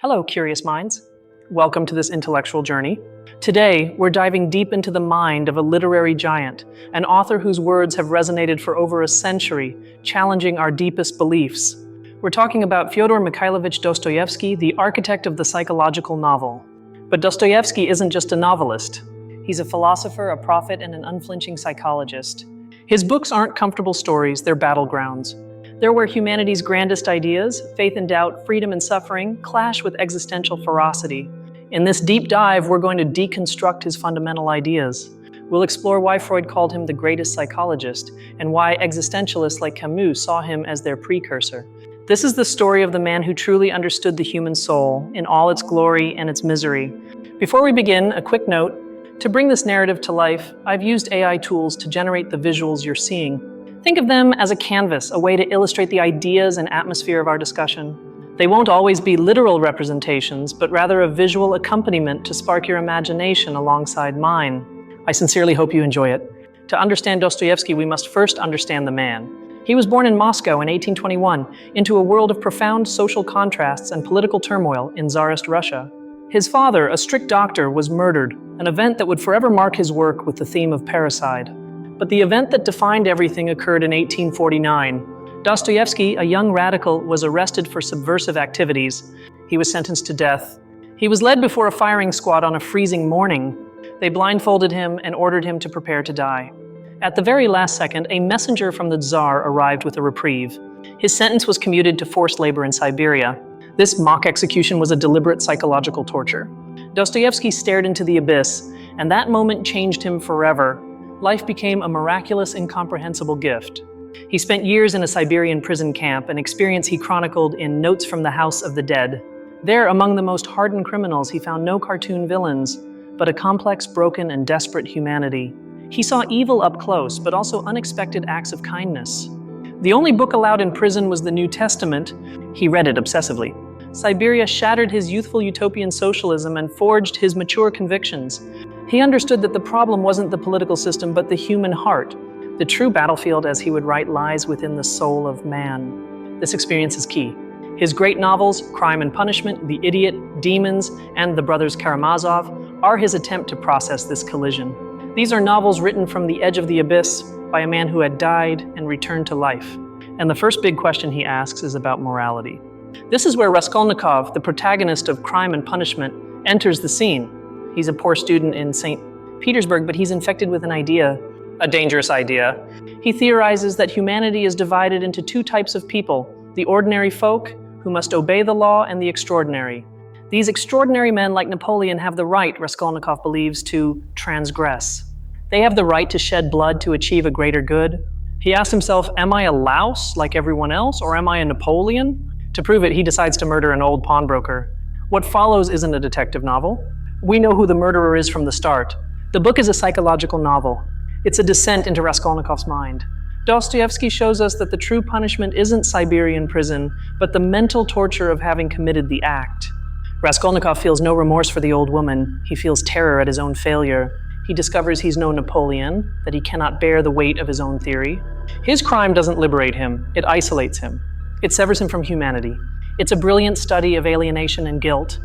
Hello, curious minds. Welcome to this intellectual journey. Today, we're diving deep into the mind of a literary giant, an author whose words have resonated for over a century, challenging our deepest beliefs. We're talking about Fyodor Mikhailovich Dostoevsky, the architect of the psychological novel. But Dostoevsky isn't just a novelist. He's a philosopher, a prophet, and an unflinching psychologist. His books aren't comfortable stories, they're battlegrounds. They're where humanity's grandest ideas, faith and doubt, freedom and suffering, clash with existential ferocity. In this deep dive, we're going to deconstruct his fundamental ideas. We'll explore why Freud called him the greatest psychologist, and why existentialists like Camus saw him as their precursor. This is the story of the man who truly understood the human soul, in all its glory and its misery. Before we begin, a quick note. To bring this narrative to life, I've used AI tools to generate the visuals you're seeing. Think of them as a canvas, a way to illustrate the ideas and atmosphere of our discussion. They won't always be literal representations, but rather a visual accompaniment to spark your imagination alongside mine. I sincerely hope you enjoy it. To understand Dostoevsky, we must first understand the man. He was born in Moscow in 1821, into a world of profound social contrasts and political turmoil in Tsarist Russia. His father, a strict doctor, was murdered, an event that would forever mark his work with the theme of parricide. But the event that defined everything occurred in 1849. Dostoevsky, a young radical, was arrested for subversive activities. He was sentenced to death. He was led before a firing squad on a freezing morning. They blindfolded him and ordered him to prepare to die. At the very last second, a messenger from the Tsar arrived with a reprieve. His sentence was commuted to forced labor in Siberia. This mock execution was a deliberate psychological torture. Dostoevsky stared into the abyss, and that moment changed him forever. Life became a miraculous, incomprehensible gift. He spent years in a Siberian prison camp, an experience he chronicled in Notes from the House of the Dead. There, among the most hardened criminals, he found no cartoon villains, but a complex, broken, and desperate humanity. He saw evil up close, but also unexpected acts of kindness. The only book allowed in prison was the New Testament. He read it obsessively. Siberia shattered his youthful utopian socialism and forged his mature convictions. He understood that the problem wasn't the political system, but the human heart. The true battlefield, as he would write, lies within the soul of man. This experience is key. His great novels, Crime and Punishment, The Idiot, Demons, and The Brothers Karamazov, are his attempt to process this collision. These are novels written from the edge of the abyss by a man who had died and returned to life. And the first big question he asks is about morality. This is where Raskolnikov, the protagonist of Crime and Punishment, enters the scene. He's a poor student in St. Petersburg, but he's infected with an idea, a dangerous idea. He theorizes that humanity is divided into two types of people, the ordinary folk, who must obey the law, and the extraordinary. These extraordinary men, like Napoleon, have the right, Raskolnikov believes, to transgress. They have the right to shed blood to achieve a greater good. He asks himself, am I a louse like everyone else, or am I a Napoleon? To prove it, he decides to murder an old pawnbroker. What follows isn't a detective novel. We know who the murderer is from the start. The book is a psychological novel. It's a descent into Raskolnikov's mind. Dostoevsky shows us that the true punishment isn't Siberian prison, but the mental torture of having committed the act. Raskolnikov feels no remorse for the old woman. He feels terror at his own failure. He discovers he's no Napoleon, that he cannot bear the weight of his own theory. His crime doesn't liberate him, it isolates him. It severs him from humanity. It's a brilliant study of alienation and guilt.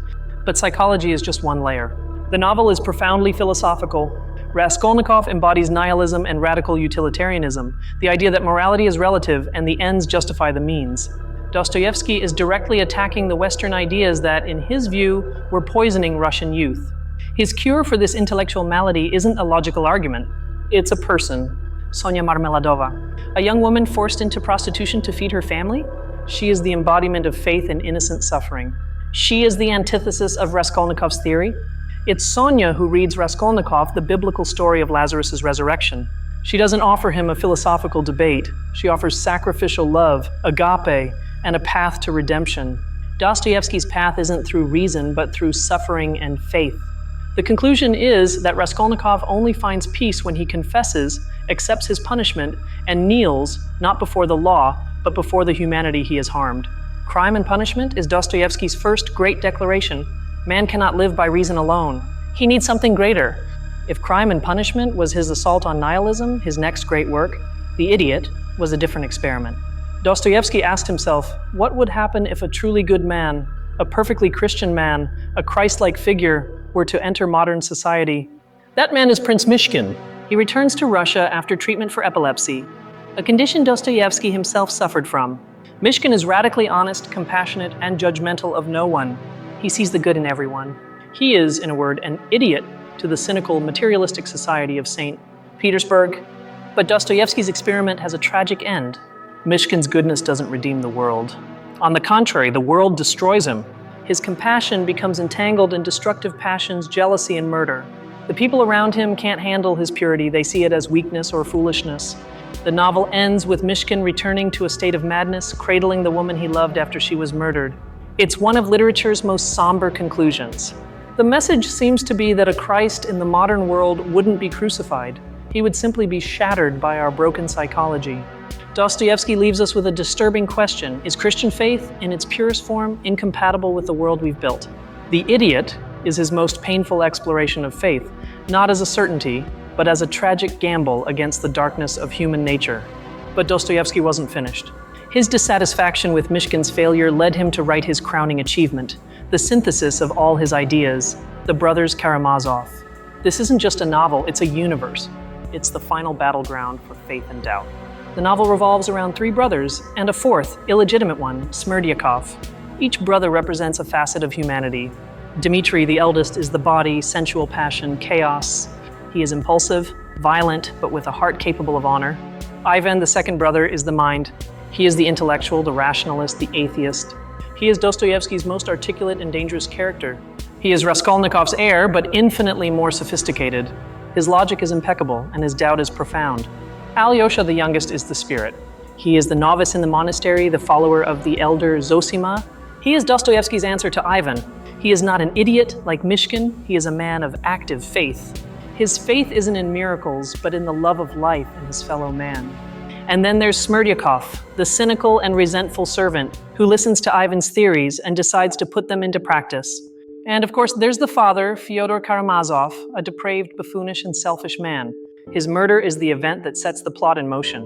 But psychology is just one layer. The novel is profoundly philosophical. Raskolnikov embodies nihilism and radical utilitarianism, the idea that morality is relative and the ends justify the means. Dostoevsky is directly attacking the Western ideas that, in his view, were poisoning Russian youth. His cure for this intellectual malady isn't a logical argument. It's a person, Sonia Marmeladova, a young woman forced into prostitution to feed her family. She is the embodiment of faith and innocent suffering. She is the antithesis of Raskolnikov's theory. It's Sonia who reads Raskolnikov the biblical story of Lazarus' resurrection. She doesn't offer him a philosophical debate. She offers sacrificial love, agape, and a path to redemption. Dostoevsky's path isn't through reason, but through suffering and faith. The conclusion is that Raskolnikov only finds peace when he confesses, accepts his punishment, and kneels, not before the law, but before the humanity he has harmed. Crime and Punishment is Dostoevsky's first great declaration. Man cannot live by reason alone. He needs something greater. If Crime and Punishment was his assault on nihilism, his next great work, The Idiot was a different experiment. Dostoevsky asked himself, what would happen if a truly good man a perfectly Christian man, a Christ-like figure, were to enter modern society. That man is Prince Mishkin. He returns to Russia after treatment for epilepsy, a condition Dostoevsky himself suffered from. Mishkin is radically honest, compassionate, and judgmental of no one. He sees the good in everyone. He is, in a word, an idiot to the cynical, materialistic society of St. Petersburg. But Dostoevsky's experiment has a tragic end. Mishkin's goodness doesn't redeem the world. On the contrary, the world destroys him. His compassion becomes entangled in destructive passions, jealousy, and murder. The people around him can't handle his purity. They see it as weakness or foolishness. The novel ends with Mishkin returning to a state of madness, cradling the woman he loved after she was murdered. It's one of literature's most somber conclusions. The message seems to be that a Christ in the modern world wouldn't be crucified. He would simply be shattered by our broken psychology. Dostoevsky leaves us with a disturbing question. Is Christian faith, in its purest form, incompatible with the world we've built? The Idiot is his most painful exploration of faith, not as a certainty, but as a tragic gamble against the darkness of human nature. But Dostoevsky wasn't finished. His dissatisfaction with Mishkin's failure led him to write his crowning achievement, the synthesis of all his ideas, The Brothers Karamazov. This isn't just a novel, it's a universe. It's the final battleground for faith and doubt. The novel revolves around three brothers and a fourth, illegitimate one, Smerdyakov. Each brother represents a facet of humanity. Dmitri, the eldest, is the body, sensual passion, chaos. He is impulsive, violent, but with a heart capable of honor. Ivan, the second brother, is the mind. He is the intellectual, the rationalist, the atheist. He is Dostoevsky's most articulate and dangerous character. He is Raskolnikov's heir, but infinitely more sophisticated. His logic is impeccable, and his doubt is profound. Alyosha, the youngest, is the spirit. He is the novice in the monastery, the follower of the elder Zosima. He is Dostoevsky's answer to Ivan. He is not an idiot like Mishkin. He is a man of active faith. His faith isn't in miracles, but in the love of life and his fellow man. And then there's Smerdyakov, the cynical and resentful servant who listens to Ivan's theories and decides to put them into practice. And of course, there's the father, Fyodor Karamazov, a depraved, buffoonish, and selfish man. His murder is the event that sets the plot in motion.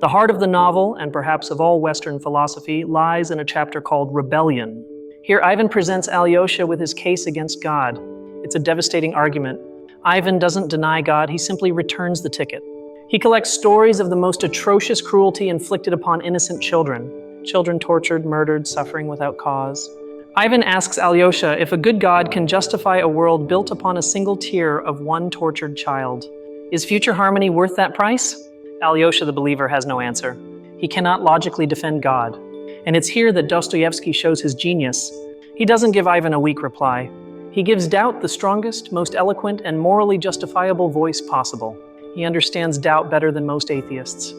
The heart of the novel, and perhaps of all Western philosophy, lies in a chapter called Rebellion. Here, Ivan presents Alyosha with his case against God. It's a devastating argument. Ivan doesn't deny God, he simply returns the ticket. He collects stories of the most atrocious cruelty inflicted upon innocent children. Children tortured, murdered, suffering without cause. Ivan asks Alyosha if a good God can justify a world built upon a single tear of one tortured child. Is future harmony worth that price? Alyosha, the believer, has no answer. He cannot logically defend God. And it's here that Dostoevsky shows his genius. He doesn't give Ivan a weak reply. He gives doubt the strongest, most eloquent, and morally justifiable voice possible. He understands doubt better than most atheists.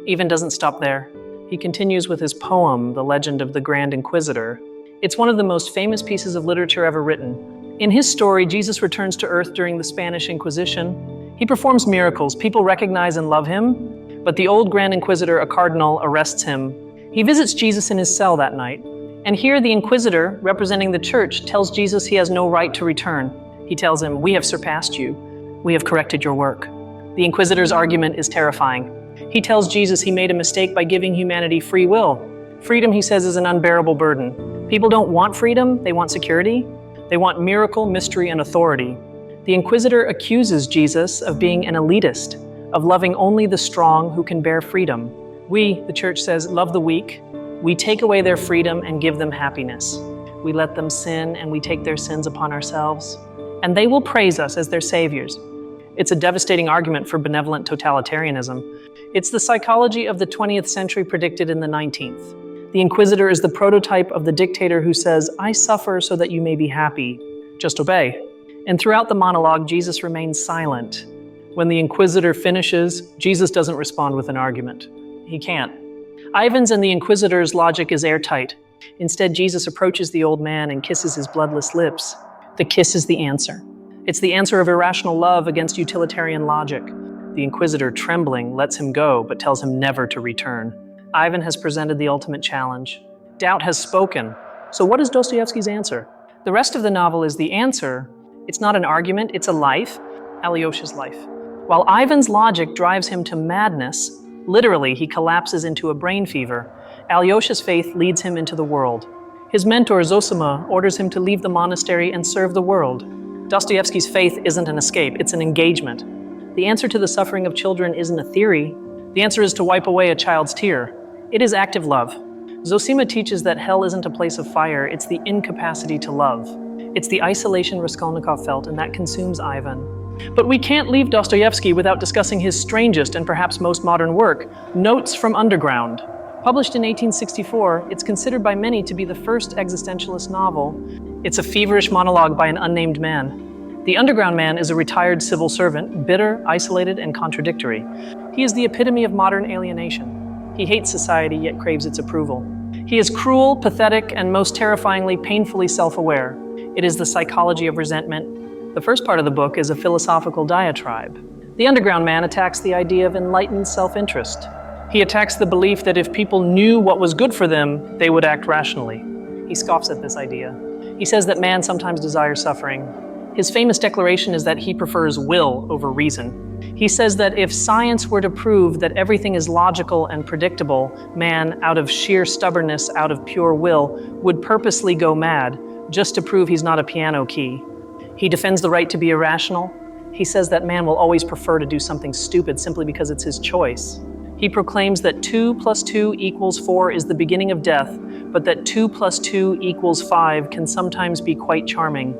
Ivan doesn't stop there. He continues with his poem, The Legend of the Grand Inquisitor. It's one of the most famous pieces of literature ever written. In his story, Jesus returns to Earth during the Spanish Inquisition. He performs miracles. People recognize and love him, but the old Grand Inquisitor, a cardinal, arrests him. He visits Jesus in his cell that night. And here the Inquisitor, representing the church, tells Jesus he has no right to return. He tells him, "We have surpassed you. We have corrected your work." The Inquisitor's argument is terrifying. He tells Jesus he made a mistake by giving humanity free will. Freedom, he says, is an unbearable burden. People don't want freedom, they want security. They want miracle, mystery, and authority. The Inquisitor accuses Jesus of being an elitist, of loving only the strong who can bear freedom. We, the church says, love the weak. We take away their freedom and give them happiness. We let them sin and we take their sins upon ourselves. And they will praise us as their saviors. It's a devastating argument for benevolent totalitarianism. It's the psychology of the 20th century predicted in the 19th. The Inquisitor is the prototype of the dictator who says, "I suffer so that you may be happy. Just obey." And throughout the monologue, Jesus remains silent. When the Inquisitor finishes, Jesus doesn't respond with an argument. He can't. Ivan's and the Inquisitor's logic is airtight. Instead, Jesus approaches the old man and kisses his bloodless lips. The kiss is the answer. It's the answer of irrational love against utilitarian logic. The Inquisitor, trembling, lets him go, but tells him never to return. Ivan has presented the ultimate challenge. Doubt has spoken. So what is Dostoevsky's answer? The rest of the novel is the answer. It's not an argument, it's a life, Alyosha's life. While Ivan's logic drives him to madness, literally he collapses into a brain fever, Alyosha's faith leads him into the world. His mentor, Zosima, orders him to leave the monastery and serve the world. Dostoevsky's faith isn't an escape, it's an engagement. The answer to the suffering of children isn't a theory. The answer is to wipe away a child's tear. It is active love. Zosima teaches that hell isn't a place of fire, it's the incapacity to love. It's the isolation Raskolnikov felt, and that consumes Ivan. But we can't leave Dostoevsky without discussing his strangest and perhaps most modern work, Notes from Underground. Published in 1864, it's considered by many to be the first existentialist novel. It's a feverish monologue by an unnamed man. The underground man is a retired civil servant, bitter, isolated, and contradictory. He is the epitome of modern alienation. He hates society, yet craves its approval. He is cruel, pathetic, and most terrifyingly, painfully self-aware. It is the psychology of resentment. The first part of the book is a philosophical diatribe. The underground man attacks the idea of enlightened self-interest. He attacks the belief that if people knew what was good for them, they would act rationally. He scoffs at this idea. He says that man sometimes desires suffering. His famous declaration is that he prefers will over reason. He says that if science were to prove that everything is logical and predictable, man, out of sheer stubbornness, out of pure will, would purposely go mad just to prove he's not a piano key. He defends the right to be irrational. He says that man will always prefer to do something stupid simply because it's his choice. He proclaims that 2 + 2 = 4 is the beginning of death, but that 2 + 2 = 5 can sometimes be quite charming.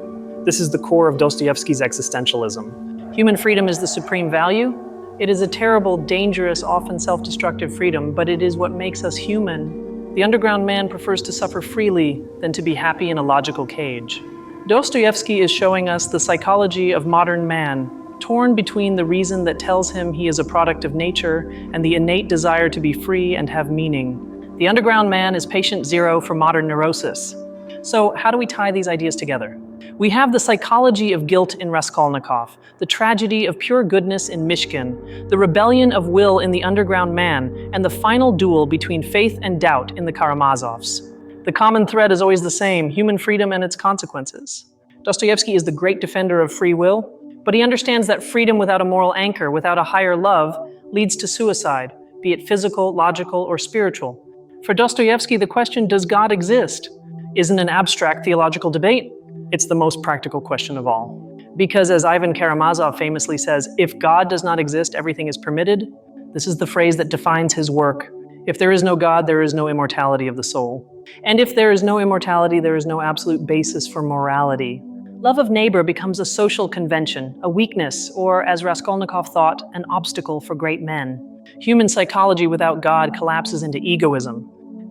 This is the core of Dostoevsky's existentialism. Human freedom is the supreme value. It is a terrible, dangerous, often self-destructive freedom, but it is what makes us human. The underground man prefers to suffer freely than to be happy in a logical cage. Dostoevsky is showing us the psychology of modern man, torn between the reason that tells him he is a product of nature and the innate desire to be free and have meaning. The underground man is patient zero for modern neurosis. So how do we tie these ideas together? We have the psychology of guilt in Raskolnikov, the tragedy of pure goodness in Mishkin, the rebellion of will in the underground man, and the final duel between faith and doubt in the Karamazovs. The common thread is always the same: human freedom and its consequences. Dostoevsky is the great defender of free will, but he understands that freedom without a moral anchor, without a higher love, leads to suicide, be it physical, logical, or spiritual. For Dostoevsky, the question, does God exist, isn't an abstract theological debate. It's the most practical question of all. Because as Ivan Karamazov famously says, if God does not exist, everything is permitted. This is the phrase that defines his work. If there is no God, there is no immortality of the soul. And if there is no immortality, there is no absolute basis for morality. Love of neighbor becomes a social convention, a weakness, or, as Raskolnikov thought, an obstacle for great men. Human psychology without God collapses into egoism.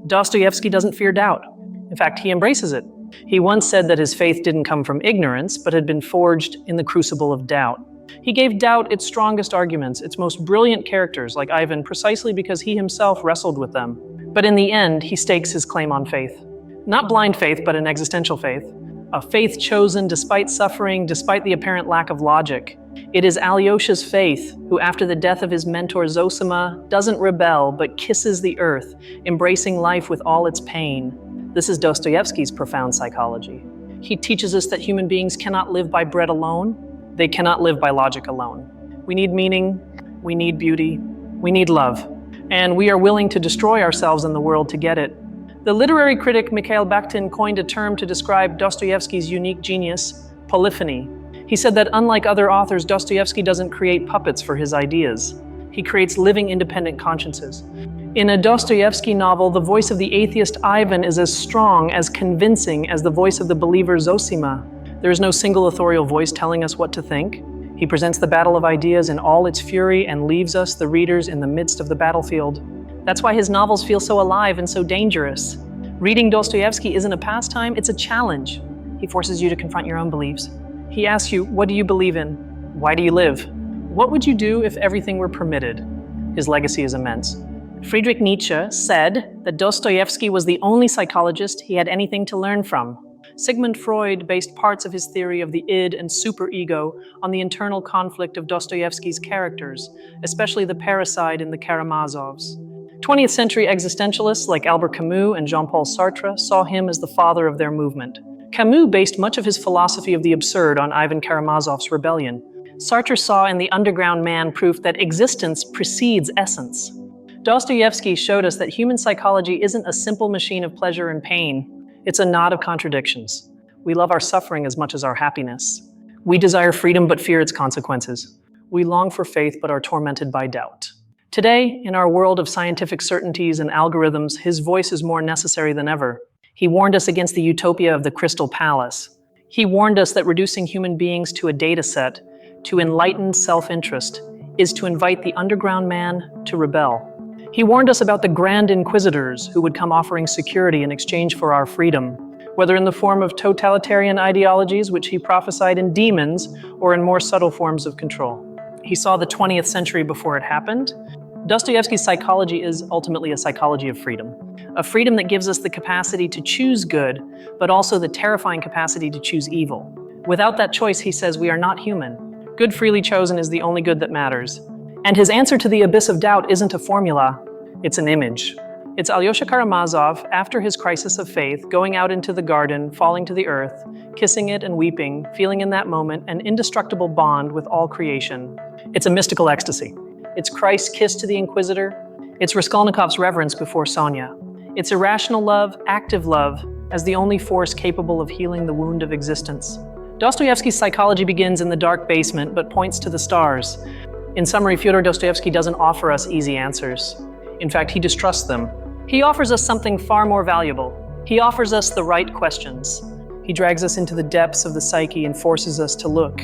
Dostoevsky doesn't fear doubt. In fact, he embraces it. He once said that his faith didn't come from ignorance, but had been forged in the crucible of doubt. He gave doubt its strongest arguments, its most brilliant characters, like Ivan, precisely because he himself wrestled with them. But in the end, he stakes his claim on faith. Not blind faith, but an existential faith. A faith chosen despite suffering, despite the apparent lack of logic. It is Alyosha's faith, who after the death of his mentor Zosima, doesn't rebel, but kisses the earth, embracing life with all its pain. This is Dostoevsky's profound psychology. He teaches us that human beings cannot live by bread alone. They cannot live by logic alone. We need meaning, we need beauty, we need love. And we are willing to destroy ourselves in the world to get it. The literary critic Mikhail Bakhtin coined a term to describe Dostoevsky's unique genius, polyphony. He said that unlike other authors, Dostoevsky doesn't create puppets for his ideas. He creates living, independent consciences. In a Dostoevsky novel, the voice of the atheist Ivan is as strong, as convincing as the voice of the believer Zosima. There is no single authorial voice telling us what to think. He presents the battle of ideas in all its fury and leaves us, the readers, in the midst of the battlefield. That's why his novels feel so alive and so dangerous. Reading Dostoevsky isn't a pastime, it's a challenge. He forces you to confront your own beliefs. He asks you, what do you believe in? Why do you live? What would you do if everything were permitted? His legacy is immense. Friedrich Nietzsche said that Dostoevsky was the only psychologist he had anything to learn from. Sigmund Freud based parts of his theory of the id and superego on the internal conflict of Dostoevsky's characters, especially the parricide in the Karamazovs. 20th century existentialists like Albert Camus and Jean-Paul Sartre saw him as the father of their movement. Camus based much of his philosophy of the absurd on Ivan Karamazov's rebellion. Sartre saw in the underground man proof that existence precedes essence. Dostoevsky showed us that human psychology isn't a simple machine of pleasure and pain. It's a knot of contradictions. We love our suffering as much as our happiness. We desire freedom but fear its consequences. We long for faith but are tormented by doubt. Today, in our world of scientific certainties and algorithms, his voice is more necessary than ever. He warned us against the utopia of the Crystal Palace. He warned us that reducing human beings to a data set, to enlightened self-interest, is to invite the underground man to rebel. He warned us about the Grand Inquisitors who would come offering security in exchange for our freedom, whether in the form of totalitarian ideologies, which he prophesied in demons, or in more subtle forms of control. He saw the 20th century before it happened. Dostoevsky's psychology is ultimately a psychology of freedom. A freedom that gives us the capacity to choose good, but also the terrifying capacity to choose evil. Without that choice, he says, we are not human. Good freely chosen is the only good that matters. And his answer to the abyss of doubt isn't a formula, it's an image. It's Alyosha Karamazov, after his crisis of faith, going out into the garden, falling to the earth, kissing it and weeping, feeling in that moment an indestructible bond with all creation. It's a mystical ecstasy. It's Christ's kiss to the Inquisitor. It's Raskolnikov's reverence before Sonia. It's irrational love, active love, as the only force capable of healing the wound of existence. Dostoevsky's psychology begins in the dark basement, but points to the stars. In summary, Fyodor Dostoevsky doesn't offer us easy answers. In fact, he distrusts them. He offers us something far more valuable. He offers us the right questions. He drags us into the depths of the psyche and forces us to look.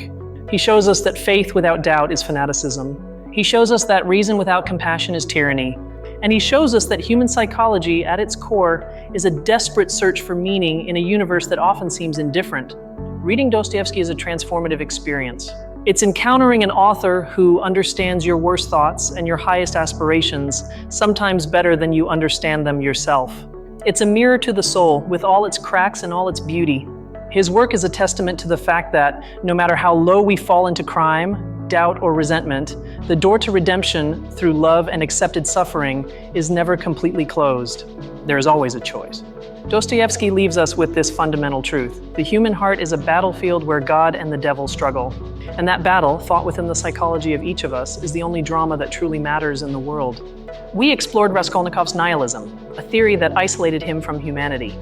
He shows us that faith without doubt is fanaticism. He shows us that reason without compassion is tyranny. And he shows us that human psychology, at its core, is a desperate search for meaning in a universe that often seems indifferent. Reading Dostoevsky is a transformative experience. It's encountering an author who understands your worst thoughts and your highest aspirations, sometimes better than you understand them yourself. It's a mirror to the soul, with all its cracks and all its beauty. His work is a testament to the fact that, no matter how low we fall into crime, doubt, or resentment, the door to redemption through love and accepted suffering is never completely closed. There is always a choice. Dostoevsky leaves us with this fundamental truth. The human heart is a battlefield where God and the devil struggle. And that battle, fought within the psychology of each of us, is the only drama that truly matters in the world. We explored Raskolnikov's nihilism, a theory that isolated him from humanity.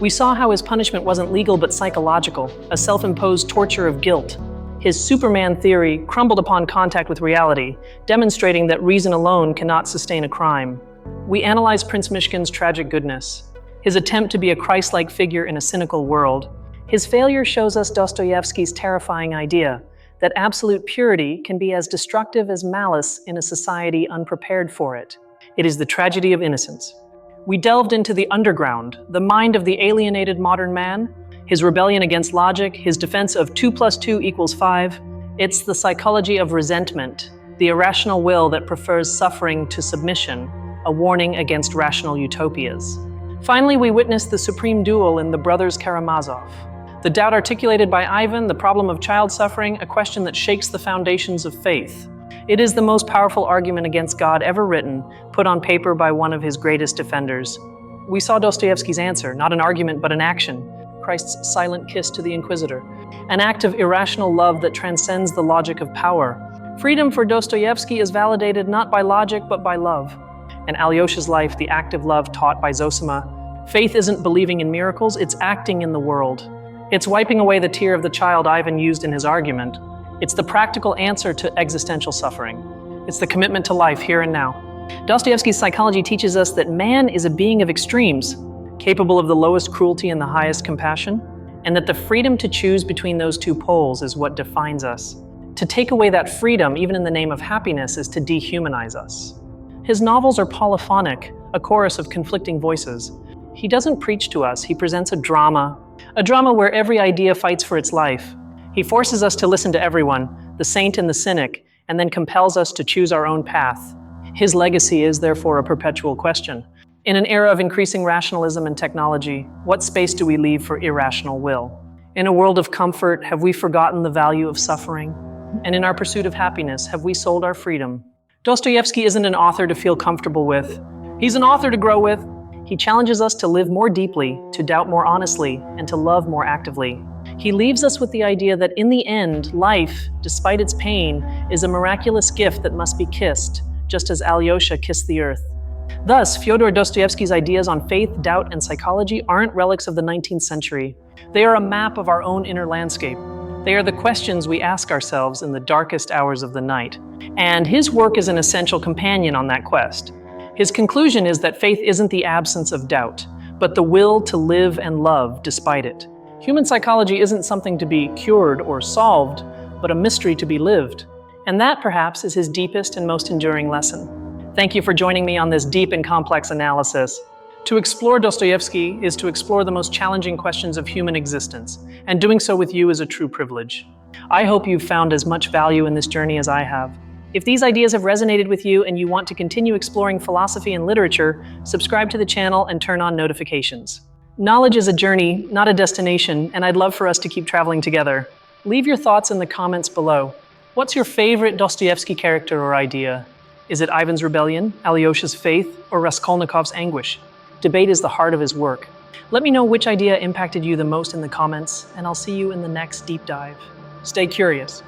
We saw how his punishment wasn't legal but psychological, a self-imposed torture of guilt. His Superman theory crumbled upon contact with reality, demonstrating that reason alone cannot sustain a crime. We analyzed Prince Myshkin's tragic goodness, his attempt to be a Christ-like figure in a cynical world. His failure shows us Dostoevsky's terrifying idea that absolute purity can be as destructive as malice in a society unprepared for it. It is the tragedy of innocence. We delved into the underground, the mind of the alienated modern man, his rebellion against logic, his defense of 2 + 2 = 5. It's the psychology of resentment, the irrational will that prefers suffering to submission, a warning against rational utopias. Finally, we witnessed the supreme duel in The Brothers Karamazov. The doubt articulated by Ivan, the problem of child suffering, a question that shakes the foundations of faith. It is the most powerful argument against God ever written, put on paper by one of his greatest defenders. We saw Dostoevsky's answer, not an argument but an action, Christ's silent kiss to the Inquisitor, an act of irrational love that transcends the logic of power. Freedom for Dostoevsky is validated not by logic but by love. In Alyosha's life, the active love taught by Zosima, faith isn't believing in miracles, it's acting in the world. It's wiping away the tear of the child Ivan used in his argument. It's the practical answer to existential suffering. It's the commitment to life here and now. Dostoevsky's psychology teaches us that man is a being of extremes, capable of the lowest cruelty and the highest compassion, and that the freedom to choose between those two poles is what defines us. To take away that freedom, even in the name of happiness, is to dehumanize us. His novels are polyphonic, a chorus of conflicting voices. He doesn't preach to us, he presents a drama where every idea fights for its life. He forces us to listen to everyone, the saint and the cynic, and then compels us to choose our own path. His legacy is therefore a perpetual question. In an era of increasing rationalism and technology, what space do we leave for irrational will? In a world of comfort, have we forgotten the value of suffering? And in our pursuit of happiness, have we sold our freedom? Dostoevsky isn't an author to feel comfortable with. He's an author to grow with. He challenges us to live more deeply, to doubt more honestly, and to love more actively. He leaves us with the idea that in the end, life, despite its pain, is a miraculous gift that must be kissed, just as Alyosha kissed the earth. Thus, Fyodor Dostoevsky's ideas on faith, doubt, and psychology aren't relics of the 19th century. They are a map of our own inner landscape. They are the questions we ask ourselves in the darkest hours of the night. And his work is an essential companion on that quest. His conclusion is that faith isn't the absence of doubt, but the will to live and love despite it. Human psychology isn't something to be cured or solved, but a mystery to be lived. And that, perhaps, is his deepest and most enduring lesson. Thank you for joining me on this deep and complex analysis. To explore Dostoevsky is to explore the most challenging questions of human existence, and doing so with you is a true privilege. I hope you've found as much value in this journey as I have. If these ideas have resonated with you and you want to continue exploring philosophy and literature, subscribe to the channel and turn on notifications. Knowledge is a journey, not a destination, and I'd love for us to keep traveling together. Leave your thoughts in the comments below. What's your favorite Dostoevsky character or idea? Is it Ivan's rebellion, Alyosha's faith, or Raskolnikov's anguish? Debate is the heart of his work. Let me know which idea impacted you the most in the comments, and I'll see you in the next deep dive. Stay curious.